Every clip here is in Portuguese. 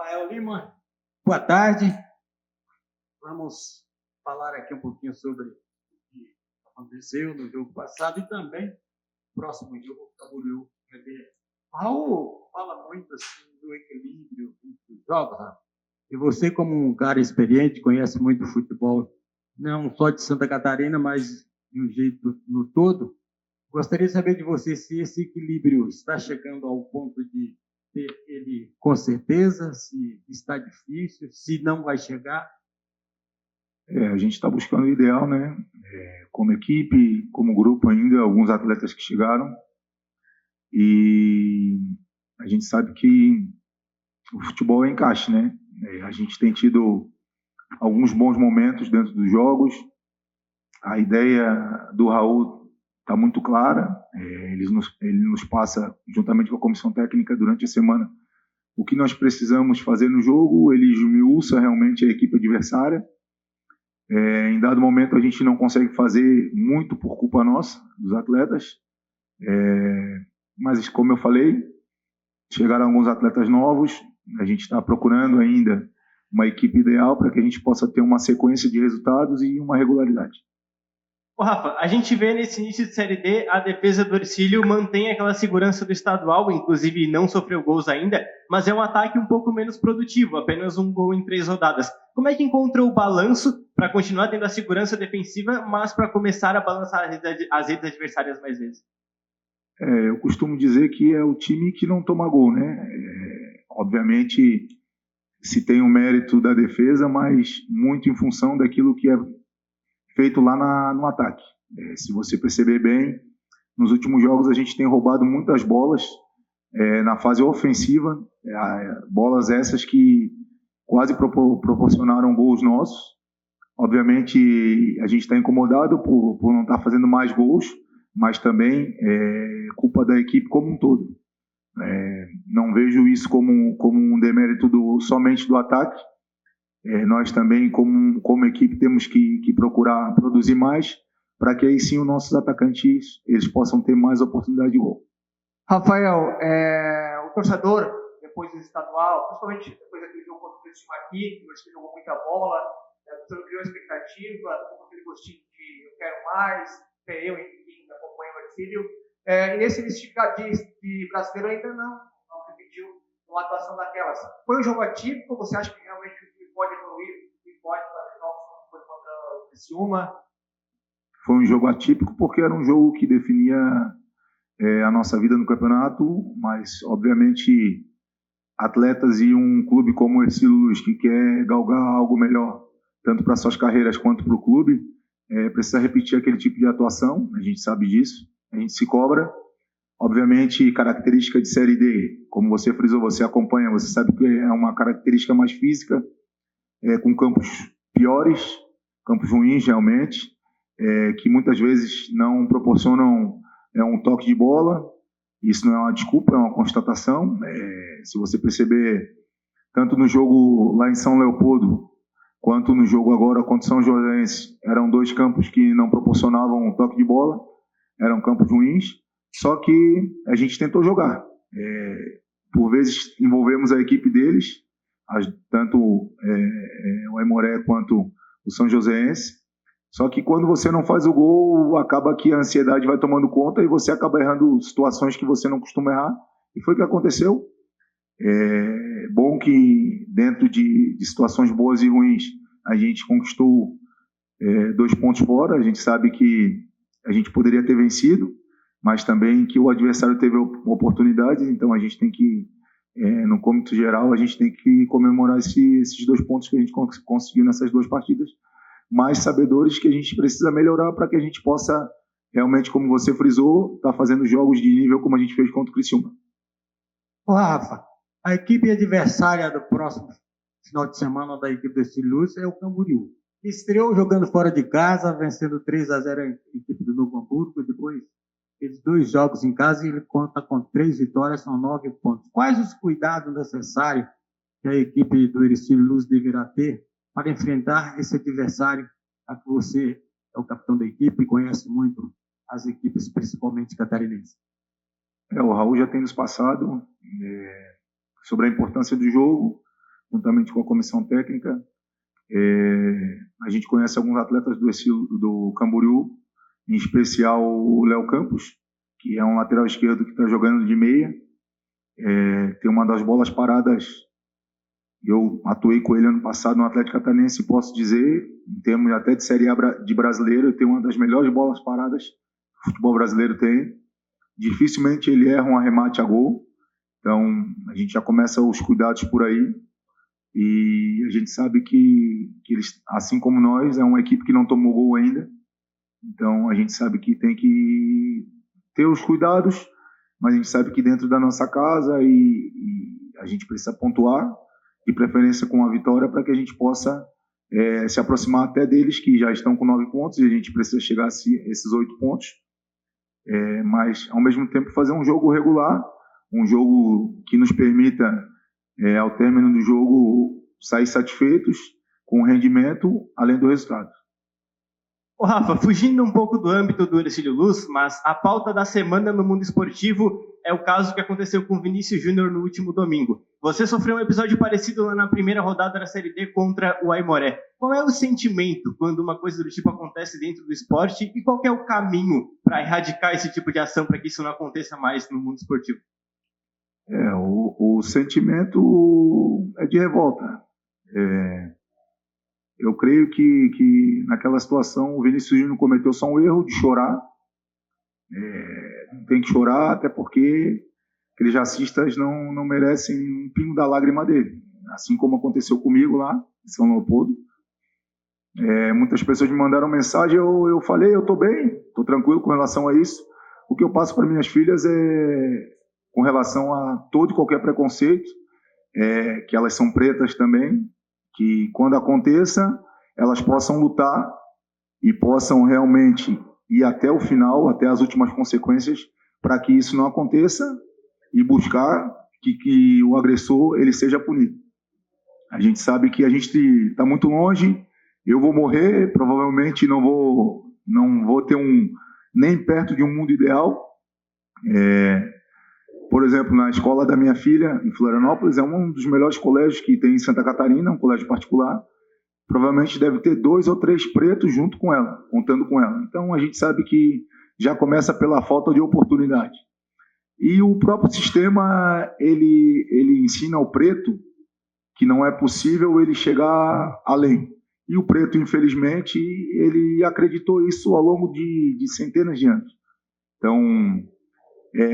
Rafael Lima, boa tarde. Vamos falar aqui um pouquinho sobre o que aconteceu no jogo passado e também no próximo jogo, Camboriú. O Raul fala muito assim, do equilíbrio entre os jogos, Raul. E você, como um cara experiente, conhece muito futebol, não só de Santa Catarina, mas de um jeito no todo. Gostaria de saber de você se esse equilíbrio está chegando ao ponto de ter ele com certeza, se está difícil, se não vai chegar. A gente está buscando o ideal, né? Como equipe, como grupo ainda, alguns atletas que chegaram. E a gente sabe que o futebol é encaixe, né? A gente tem tido alguns bons momentos dentro dos jogos. A ideia do Raul está muito clara. Ele nos passa, juntamente com a comissão técnica, durante a semana, o que nós precisamos fazer no jogo. Ele esmiuça realmente a equipe adversária. Em dado momento, a gente não consegue fazer muito por culpa nossa, dos atletas. Mas, como eu falei, chegaram alguns atletas novos. A gente está procurando ainda uma equipe ideal para que a gente possa ter uma sequência de resultados e uma regularidade. Ô Rafa, a gente vê nesse início de Série D, a defesa do Hercílio mantém aquela segurança do estadual, inclusive não sofreu gols ainda, mas é um ataque um pouco menos produtivo, apenas um gol em 3 rodadas. Como é que encontra o balanço para continuar tendo a segurança defensiva, mas para começar a balançar as redes adversárias mais vezes? Eu costumo dizer que é o time que não toma gol, né? Obviamente, se tem o mérito da defesa, mas muito em função daquilo que é feito lá no ataque. Se você perceber bem, nos últimos jogos a gente tem roubado muitas bolas na fase ofensiva, bolas essas que quase proporcionaram gols nossos. Obviamente a gente está incomodado por não estar fazendo mais gols, mas também é culpa da equipe como um todo. Não vejo isso como um demérito somente do ataque. Nós também, como equipe, temos que procurar produzir mais para que aí sim os nossos atacantes eles possam ter mais oportunidade de gol. Rafael, o torcedor, depois do estadual, principalmente depois daquele jogo contra o Criciúma aqui, que você jogou muita bola, o torcedor criou expectativa, com aquele gostinho de eu quero mais, eu e quem acompanha o Hercílio. E nesse início de brasileiro ainda não repetiu uma atuação daquelas. Foi um jogo atípico? Você acha que realmente pode evoluir e pode fazer jogos como foi contra o Criciúma? Foi um jogo atípico porque era um jogo que definia a nossa vida no campeonato, mas obviamente atletas e um clube como o Hercílio Luz, que quer galgar algo melhor, tanto para suas carreiras quanto para o clube, precisa repetir aquele tipo de atuação. A gente sabe disso, a gente se cobra. Obviamente, característica de Série D, como você frisou, você acompanha, você sabe que é uma característica mais física, com campos piores, campos ruins realmente, que muitas vezes não proporcionam um toque de bola. Isso não é uma desculpa, é uma constatação. Se você perceber, tanto no jogo lá em São Leopoldo, quanto no jogo agora contra o São Joséense, eram 2 campos que não proporcionavam um toque de bola, eram campos ruins, só que a gente tentou jogar. Por vezes envolvemos a equipe deles, tanto o Aimoré quanto o São Joséense. Só que quando você não faz o gol, acaba que a ansiedade vai tomando conta e você acaba errando situações que você não costuma errar. E foi o que aconteceu. É bom que dentro de situações boas e ruins a gente conquistou 2 pontos fora. A gente sabe que a gente poderia ter vencido, mas também que o adversário teve oportunidade. Então a gente tem que, no cômito geral, a gente tem que comemorar esses 2 pontos que a gente conseguiu nessas 2 partidas, mais sabedores que a gente precisa melhorar para que a gente possa realmente, como você frisou, estar fazendo jogos de nível como a gente fez contra o Criciúma. Ô Rafa, a equipe adversária do próximo final de semana da equipe do Hercílio Luz é o Camboriú. Estreou jogando fora de casa, vencendo 3-0 a equipe do Novo Hamburgo. Depois fez 2 jogos em casa e ele conta com 3 vitórias, são 9 pontos. Quais os cuidados necessários que a equipe do Hercílio Luz deverá ter para enfrentar esse adversário, a que você é o capitão da equipe e conhece muito as equipes, principalmente catarinenses? O Raul já tem nos passado sobre a importância do jogo, juntamente com a comissão técnica. A gente conhece alguns atletas do Camboriú, em especial o Léo Campos, que é um lateral esquerdo que está jogando de meia. Tem uma das bolas paradas, eu atuei com ele ano passado no Atlético Catarinense, posso dizer, em termos até de Série A de brasileiro, tem uma das melhores bolas paradas que o futebol brasileiro tem. Dificilmente ele erra um arremate a gol, então a gente já começa os cuidados por aí. E a gente sabe que eles, assim como nós, é uma equipe que não tomou gol ainda. Então a gente sabe que tem que ter os cuidados, mas a gente sabe que dentro da nossa casa e a gente precisa pontuar, de preferência com a vitória, para que a gente possa se aproximar até deles, que já estão com 9 pontos, e a gente precisa chegar a esses 8 pontos. Mas, ao mesmo tempo, fazer um jogo regular, um jogo que nos permita, ao término do jogo, sair satisfeitos com o rendimento, além do resultado. Ô Rafa, fugindo um pouco do âmbito do Hercílio Luz, mas a pauta da semana no mundo esportivo é o caso que aconteceu com o Vinícius Júnior no último domingo. Você sofreu um episódio parecido lá na primeira rodada da Série D contra o Aimoré. Qual é o sentimento quando uma coisa do tipo acontece dentro do esporte e qual é o caminho para erradicar esse tipo de ação para que isso não aconteça mais no mundo esportivo? O sentimento é de revolta. Eu creio que naquela situação o Vinícius Júnior cometeu só um erro de chorar. Não tem que chorar, até porque aqueles racistas não merecem um pingo da lágrima dele. Assim como aconteceu comigo lá em São Leopoldo. Muitas pessoas me mandaram mensagem, eu falei, eu estou bem, estou tranquilo com relação a isso. O que eu passo para minhas filhas é com relação a todo e qualquer preconceito, que elas são pretas também, que quando aconteça, elas possam lutar e possam realmente ir até o final, até as últimas consequências, para que isso não aconteça e buscar que o agressor ele seja punido. A gente sabe que a gente está muito longe, eu vou morrer, provavelmente não vou ter nem perto de um mundo ideal. Por exemplo, na escola da minha filha, em Florianópolis, é um dos melhores colégios que tem em Santa Catarina, um colégio particular. Provavelmente deve ter 2 ou 3 pretos junto com ela, contando com ela. Então a gente sabe que já começa pela falta de oportunidade. E o próprio sistema, ele ensina ao preto que não é possível ele chegar além. E o preto, infelizmente, ele acreditou isso ao longo de centenas de anos. Então,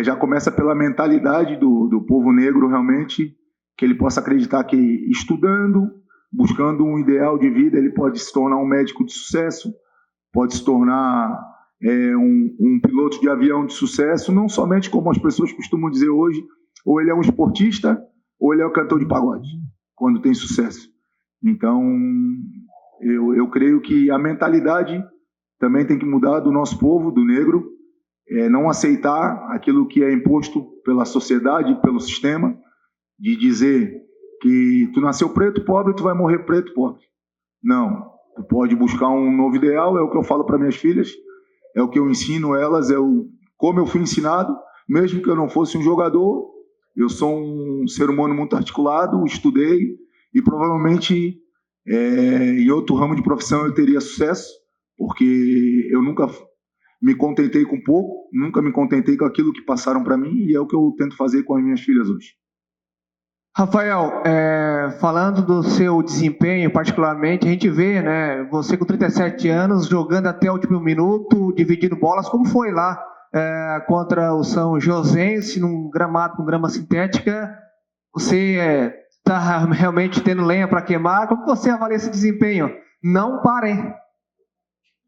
já começa pela mentalidade do povo negro, realmente, que ele possa acreditar que estudando, buscando um ideal de vida, ele pode se tornar um médico de sucesso, pode se tornar um piloto de avião de sucesso, não somente como as pessoas costumam dizer hoje, ou ele é um esportista, ou ele é um cantor de pagode, quando tem sucesso. Então, eu creio que a mentalidade também tem que mudar do nosso povo, do negro, não aceitar aquilo que é imposto pela sociedade, pelo sistema, de dizer que tu nasceu preto, pobre, tu vai morrer preto, pobre. Não, tu pode buscar um novo ideal, é o que eu falo para minhas filhas, é o que eu ensino elas, como eu fui ensinado, mesmo que eu não fosse um jogador, eu sou um ser humano muito articulado, estudei, e provavelmente em outro ramo de profissão eu teria sucesso, porque eu nunca me contentei com pouco, nunca me contentei com aquilo que passaram para mim, e é o que eu tento fazer com as minhas filhas hoje. Rafael, falando do seu desempenho particularmente, a gente vê, né, você com 37 anos, jogando até o último minuto, dividindo bolas, como foi lá contra o São Joséense, num gramado com grama sintética, você está realmente tendo lenha para queimar, como você avalia esse desempenho? Não parem.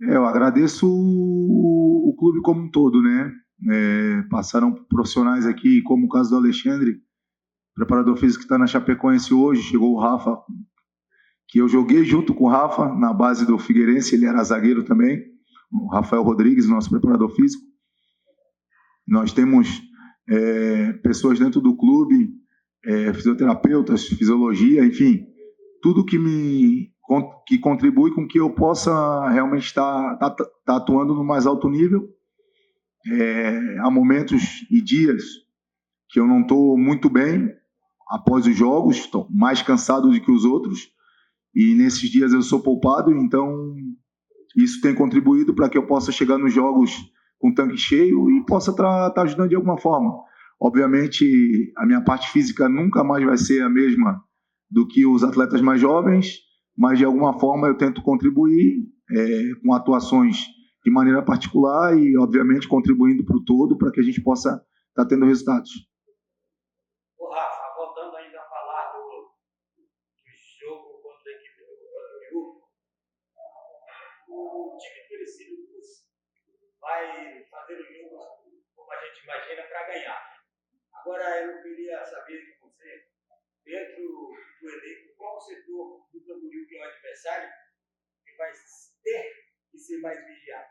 Eu agradeço o clube como um todo, né? Passaram profissionais aqui, como o caso do Alexandre, preparador físico que está na Chapecoense hoje, chegou o Rafa, que eu joguei junto com o Rafa na base do Figueirense, ele era zagueiro também, o Rafael Rodrigues, nosso preparador físico. Nós temos pessoas dentro do clube, fisioterapeutas, fisiologia, enfim, tudo que contribui com que eu possa realmente estar atuando no mais alto nível. Há momentos e dias que eu não estou muito bem, após os jogos, estou mais cansado do que os outros, e nesses dias eu sou poupado, então isso tem contribuído para que eu possa chegar nos jogos com o tanque cheio e possa estar ajudando de alguma forma. Obviamente, a minha parte física nunca mais vai ser a mesma do que os atletas mais jovens, mas de alguma forma eu tento contribuir com atuações de maneira particular e, obviamente, contribuindo para o todo para que a gente possa estar tendo resultados. Ô Rafa, voltando ainda a falar do jogo contra a equipe do Camboriú, o time do Ercílio vai fazer o jogo como a gente imagina para ganhar. Agora eu queria saber de você, dentro do elenco, qual o setor do Camboriú que é o adversário que vai ter que ser mais vigiado?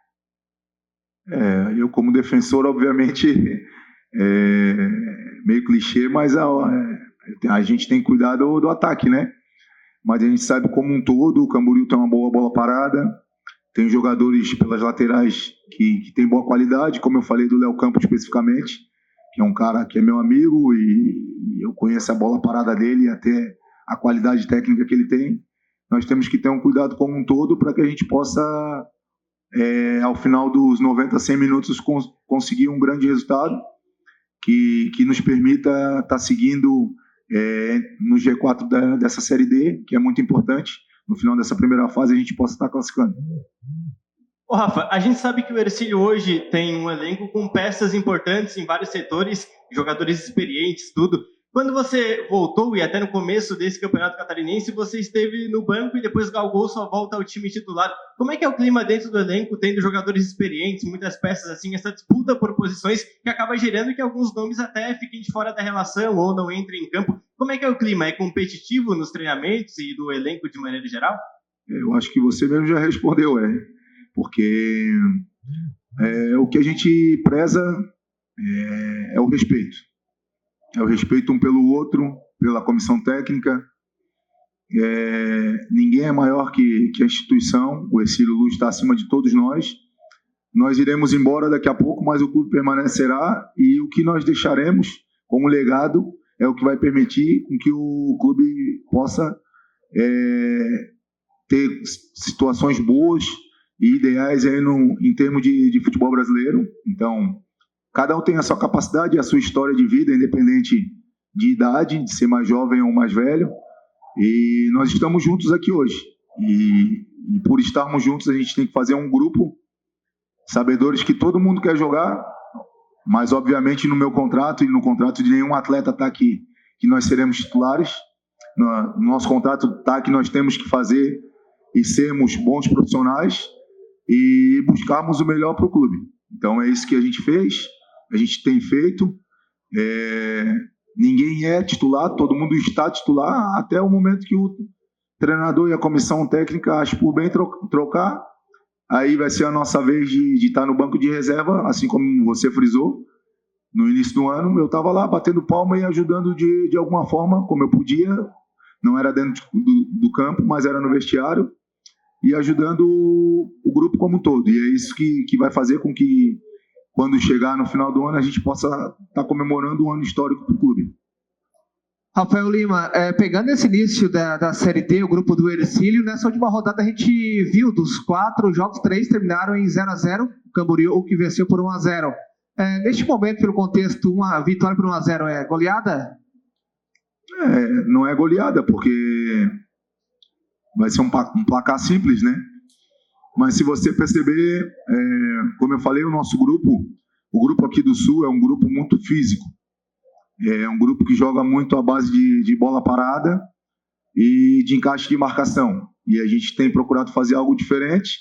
Eu como defensor, obviamente, meio clichê, mas a gente tem que cuidar do ataque, né? Mas a gente sabe como um todo, o Camboriú tem uma boa bola parada, tem jogadores pelas laterais que tem boa qualidade, como eu falei do Léo Campos especificamente, que é um cara que é meu amigo e eu conheço a bola parada dele e até a qualidade técnica que ele tem. Nós temos que ter um cuidado como um todo para que a gente possa, ao final dos 90, 100 minutos, conseguir um grande resultado que nos permita estar seguindo no G4 dessa Série D, que é muito importante. No final dessa primeira fase, a gente possa estar classificando. Ô Rafa, a gente sabe que o Ercílio hoje tem um elenco com peças importantes em vários setores, jogadores experientes, tudo. Quando você voltou, e até no começo desse campeonato catarinense, você esteve no banco e depois galgou sua volta ao time titular. Como é que é o clima dentro do elenco, tendo jogadores experientes, muitas peças assim, essa disputa por posições que acaba gerando que alguns nomes até fiquem de fora da relação ou não entrem em campo? Como é que é o clima? É competitivo nos treinamentos e do elenco de maneira geral? Eu acho que você mesmo já respondeu, porque o que a gente preza é o respeito. É o respeito um pelo outro, pela comissão técnica. Ninguém é maior que a instituição. O Ercílio Luz está acima de todos nós. Nós iremos embora daqui a pouco, mas o clube permanecerá e o que nós deixaremos como legado é o que vai permitir que o clube possa ter situações boas e ideais aí em termos de futebol brasileiro. Então, cada um tem a sua capacidade, a sua história de vida, independente de idade, de ser mais jovem ou mais velho. E nós estamos juntos aqui hoje. E por estarmos juntos, a gente tem que fazer um grupo, sabedores que todo mundo quer jogar, mas obviamente no meu contrato e no contrato de nenhum atleta está aqui que nós seremos titulares. No nosso contrato está que nós temos que fazer e sermos bons profissionais e buscarmos o melhor para o clube. Então é isso que a gente fez, a gente tem feito. Ninguém é titular, todo mundo está titular até o momento que o treinador e a comissão técnica acham por bem trocar. Aí vai ser a nossa vez de estar no banco de reserva, assim como você frisou. No início do ano, eu estava lá batendo palma e ajudando de alguma forma, como eu podia. Não era dentro do campo, mas era no vestiário. E ajudando o grupo como um todo. E é isso que vai fazer com que, quando chegar no final do ano, a gente possa estar comemorando um ano histórico para o clube. Rafael Lima, pegando esse início da Série D, o grupo do Ercílio, nessa última rodada a gente viu dos 4 jogos, 3 terminaram em 0-0, o Camboriú que venceu por 1-0. Neste momento, pelo contexto, uma vitória por 1-0 é goleada? Não é goleada, porque vai ser um placar simples, né? Mas se você perceber, como eu falei, o nosso grupo, o grupo aqui do Sul é um grupo muito físico. É um grupo que joga muito à base de bola parada e de encaixe de marcação. E a gente tem procurado fazer algo diferente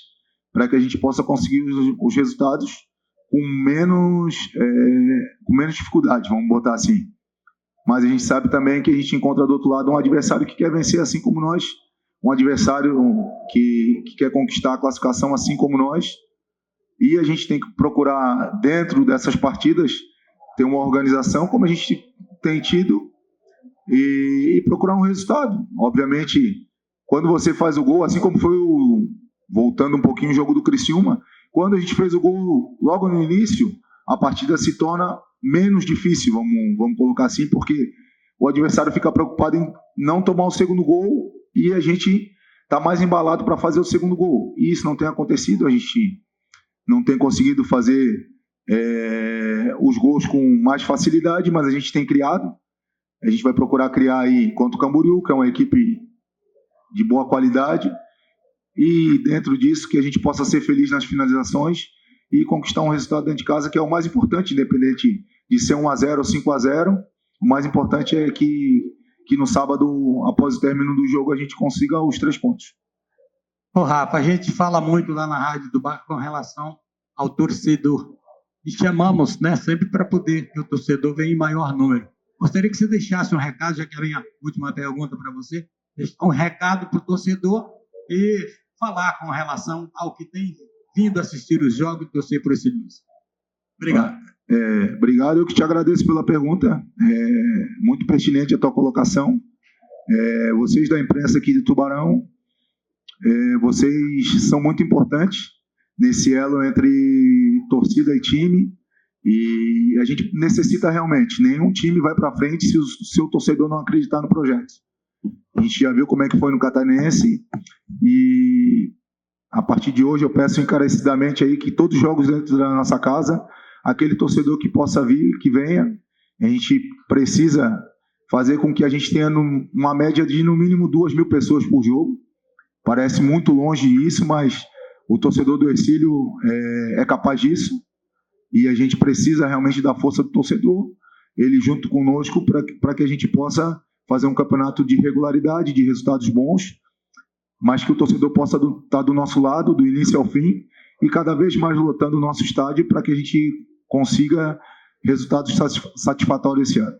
para que a gente possa conseguir os resultados com menos dificuldade, vamos botar assim. Mas a gente sabe também que a gente encontra do outro lado um adversário que quer vencer assim como nós, um adversário que quer conquistar a classificação assim como nós, e a gente tem que procurar, dentro dessas partidas, ter uma organização como a gente tem tido e procurar um resultado. Obviamente, quando você faz o gol, assim como foi voltando um pouquinho o jogo do Criciúma, quando a gente fez o gol logo no início, a partida se torna menos difícil, vamos colocar assim, porque o adversário fica preocupado em não tomar o segundo gol e a gente está mais embalado para fazer o segundo gol. E isso não tem acontecido, a gente não tem conseguido fazer os gols com mais facilidade, mas a gente tem criado. A gente vai procurar criar aí contra o Camboriú, que é uma equipe de boa qualidade, e dentro disso que a gente possa ser feliz nas finalizações e conquistar um resultado dentro de casa, que é o mais importante, independente de ser 1-0 ou 5-0. O mais importante é que no sábado, após o término do jogo, a gente consiga os 3 pontos. Ô, Rafa, a gente fala muito lá na Rádio do Barco com relação ao torcedor. E chamamos, né, sempre para poder que o torcedor venha em maior número. Gostaria que você deixasse um recado, já que a minha última pergunta para você, deixar um recado para o torcedor e falar com relação ao que tem vindo assistir os jogos e torcer por esse Luiz. Obrigado. Obrigado, eu que te agradeço pela pergunta. Muito pertinente a tua colocação. Vocês da imprensa aqui de Tubarão, vocês são muito importantes nesse elo entre torcida e time, e a gente necessita realmente. Nenhum time vai para frente se o seu torcedor não acreditar no projeto. A gente já viu como é que foi no Catarinense, e a partir de hoje eu peço encarecidamente aí que todos os jogos dentro da nossa casa, aquele torcedor que possa vir, que venha. A gente precisa fazer com que a gente tenha uma média de no mínimo 2.000 pessoas por jogo. Parece muito longe isso, mas o torcedor do Hercílio é capaz disso, e a gente precisa realmente da força do torcedor, ele junto conosco, para que a gente possa fazer um campeonato de regularidade, de resultados bons, mas que o torcedor possa estar do nosso lado, do início ao fim, e cada vez mais lotando o nosso estádio para que a gente consiga resultados satisfatórios esse ano.